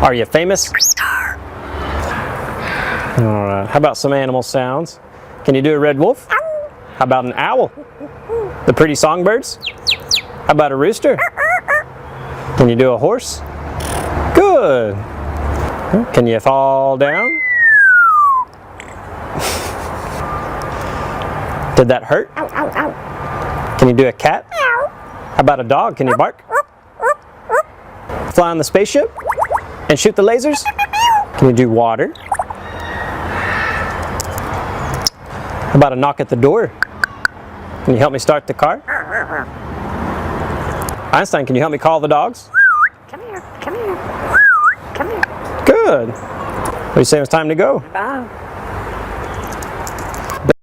Are you famous? Alright, how about some animal sounds? Can you do a red wolf? How about an owl? The pretty songbirds? How about a rooster? Can you do a horse? Good. Can you fall down? Did that hurt? Can you do a cat? How about a dog? Can you bark? Fly on the spaceship? And shoot the lasers? Can you do water? How about a knock at the door? Can you help me start the car? Einstein, can you help me call the dogs? Come here, come here, come here. Good. What do you say it's time to go? Bye.